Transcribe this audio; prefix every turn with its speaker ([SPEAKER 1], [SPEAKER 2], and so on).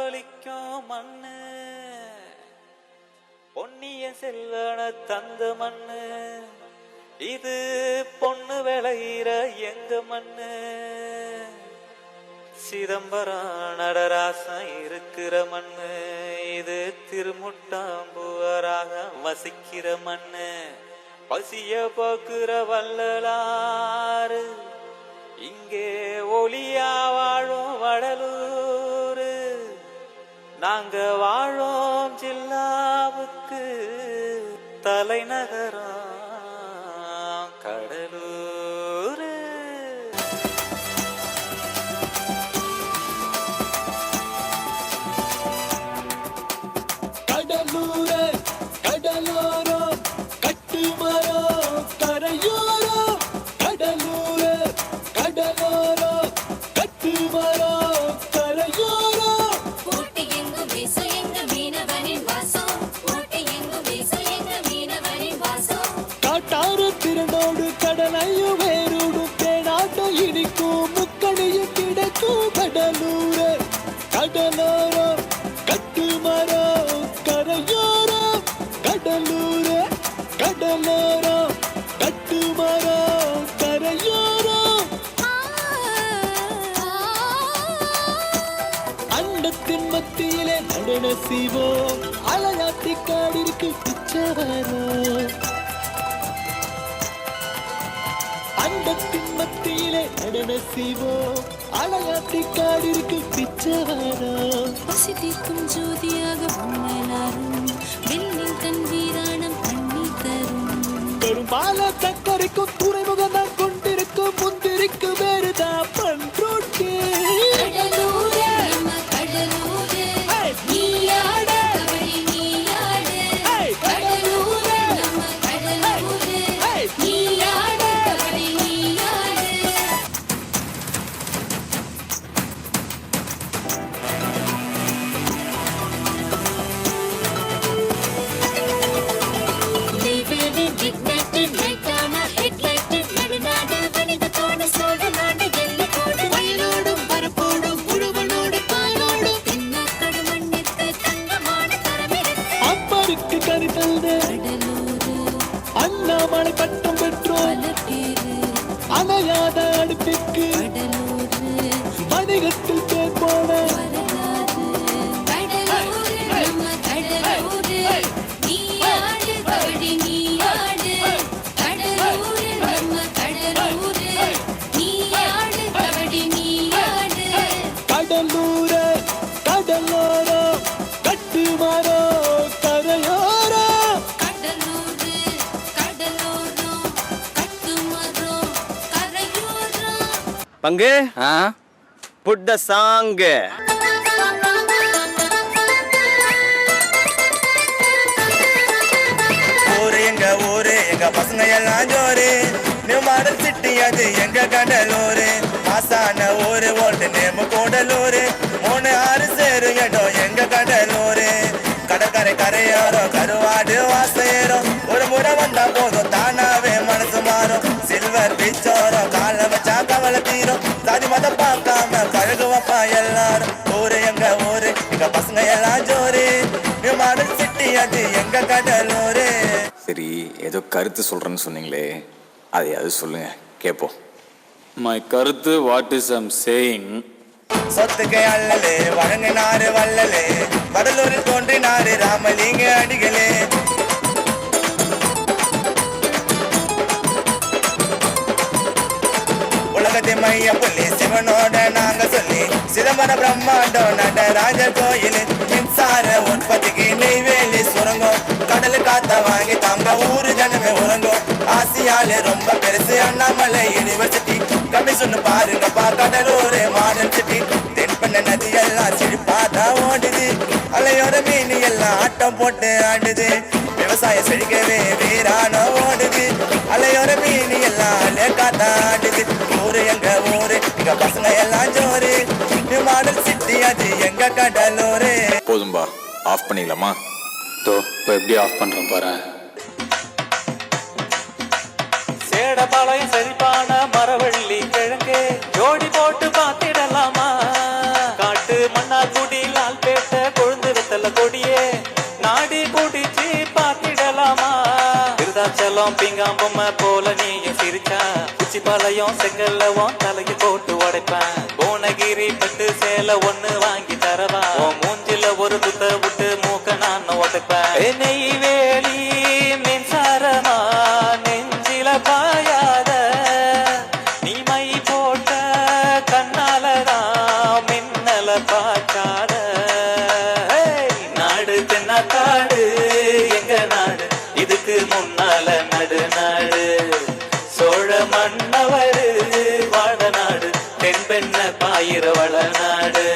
[SPEAKER 1] ஜொலிக்கும் மண்ணு, பொன்னிய செல்வன தந்த மண்ணு, இது பொண்ணு விளையிற எங்க மண்ணு. சிதம்பரம் நடராசன் இருக்கிற மண்ணு, இது திருமுட்டாம்புவராக வசிக்கிற மண்ணு. பசிய போக்குற வள்ளலாறு இங்கே ஒளியா வாழும் வடலூரு. நாங்க வாழும் ஜில்லாவுக்கு தலைநகரம் கடலூரு.
[SPEAKER 2] கடலூரு கடலோரோ கட்டுமரோ கரையோரோ, கடலூரு கடலோரோ கட்டுமரோ கரையோரோ.
[SPEAKER 3] ஊட்டி எங்கும் வீசு எங்க மீனவனின் வாசம், ஊட்டி எங்கும் வீசு எங்க மீனவனின் வாசம்.
[SPEAKER 2] காட்டாறு திறனோடு கடலையும் வேரோடும் தேனாட்டம் இனிக்கும் முக்கணியும் கிடைக்கும். கடலூரு கடலோரோ கட்டுமரோ கரையோரோ, கடலூரு கடலோரோ கட்டுமரோ கரையோரோ. அண்டத்தின் மத்தியிலே நடன செய்வோம், அலையாத்தி காடிற்கு பிச்சவரோ. அண்டத்தின் மத்தியிலே நடன செய்வோம், அலையாத்தி காடிற்கு பிச்சவரோ.
[SPEAKER 3] பசி தீர்க்கும் ஜோதியாக முன்னேறாரும், விண்ணின் தன் வீராணம் பண்ணி தரும்.
[SPEAKER 2] பெரும்பால சக்கரைக்கும் துறைமுகம் தான் கொண்டிருக்கும், முந்திரிக்கு வேறுதான் பண்ருட்டு.
[SPEAKER 3] கடலூரு நம்ம கடலூரு, நீயாடு கபடி நீயாடு. கடலூரு நம்ம கடலூரு, நீயாடு கபடி நீயாடு.
[SPEAKER 2] அப்பருக்கு கரித்தல்து அண்ணாமலை பட்டம் பெற்றோம், அணையாத அடுப்பிற்கு வணிகத்தில் பேர் போன. கடலூரு கடலோரோ கட்டுமரோ கரையோரோ.
[SPEAKER 4] பங்கு புட் த சாங்.
[SPEAKER 5] ஊரு எங்க ஊரு, எங்க பசங்க எல்லாம் ஜோரு. நியூ மாடல் சிட்டி அது எங்க கடலூரு. மாசான ஊரு ஓட்டு நேமு கூடலூரு. 3-6 சேரு இடம் எங்க கடலூரு. கடற்கரை கரையோரோ கருவாடு வாசேரும். ஒரு முறை வந்தா போதும் தானாவே மனசு மாறும். சில்வர் பீச்சோரம் கால வச்சா கவலை தீரும். சாதி மதம் பார்க்காம பழகுவப்பா எல்லாரும். ஊரு எங்க ஊரு, எங்க பசங்க எல்லாம் ஜோரு. நியூ மாடல் சிட்டி அது எங்க கடலூரு.
[SPEAKER 6] சரி, ஏதோ கருத்து சொல்றேன்னு சொன்னீங்களே, அதையாவது சொல்லுங்க கேட்போம்.
[SPEAKER 1] மை கருத்து வாட் இஸ் ஐம் சேயிங்.
[SPEAKER 5] சொத்துக்கை அல்லலே வழங்கினாரு வல்லலே, வடலூரில் தோன்றினாரு ராமலிங்க அடிகளே. உலகத்தை மைய புள்ளி சிவனோட நாங்க சொல்லி, சிதம்பர பிரம்மாண்டம் நடராஜ கோயில். மின்சார உற்பத்திக்கு நெய்வேலி சுரங்கம், கடலு காத்த வாங்கி தாங்க ஊரு ஜனமே உறங்கும். ஆசியாலே ரொம்ப பெருசு அண்ணாமலை யூனிவர்சிட்டி. கமிஷன் பாருங்கப்பா கடலூர் மாடல் சிட்டி. தென்பண்ண நதி எல்லாம் செழிப்பாதான் ஓடுது, அலையோட மீன் எல்லாம் ஆட்டம் போட்டு ஆடுது. விவசாயம் செழிக்கவே வீரான ஓடுது, அலையோட மீன் எல்லாம் லேக்காத்தான் ஆடுது. ஊரு எங்க ஊரு, எங்க பசங்க எல்லாம் ஜோரு. மாடல் சிட்டி அது எங்க கடலூரு.
[SPEAKER 6] போதும்பா, ஆஃப் பண்ணிக்கலாமா?
[SPEAKER 1] இப்போ எப்படி ஆஃப் பண்றோம் பாரு. சேடபாளையம் செழிப்பான மரவள்ளி கிழங்கு ஜோடி போட்டு பார்த்திடலாமா? காட்டு மண்ணால்
[SPEAKER 7] லால்குடி லால்பேட்டை கொழுந்து வெத்தல கொடியே நாடி குடிச்சு பாத்திடலாமா விருதாச்சலம் பிங்காம்பொம்மை போல நீயும் சிரிச்சா உச்சி பாளையம் செங்கல்லவும் தலைக்கு போட்டு உடைப்பேன் புவனகிரி பட்டு சேலை ஒண்ணு வாங்கி தரவா உன் மூஞ்சில ஒரு குத்த விட்டு மூக்க நான் உடைப்பேன் நெய்வேலி மின்சாரமா நெஞ்சில பாயாத நீ மை போட்ட கண்ணாலதான் மின்னல பார்க்காத நாடு தென்னாக்காடு எங்க நாடு இதுக்கு முன்னால நடு நாடு சோழ மன்னவரு வாழ நாடு தென்பெண்ண பாயிரவள நாடு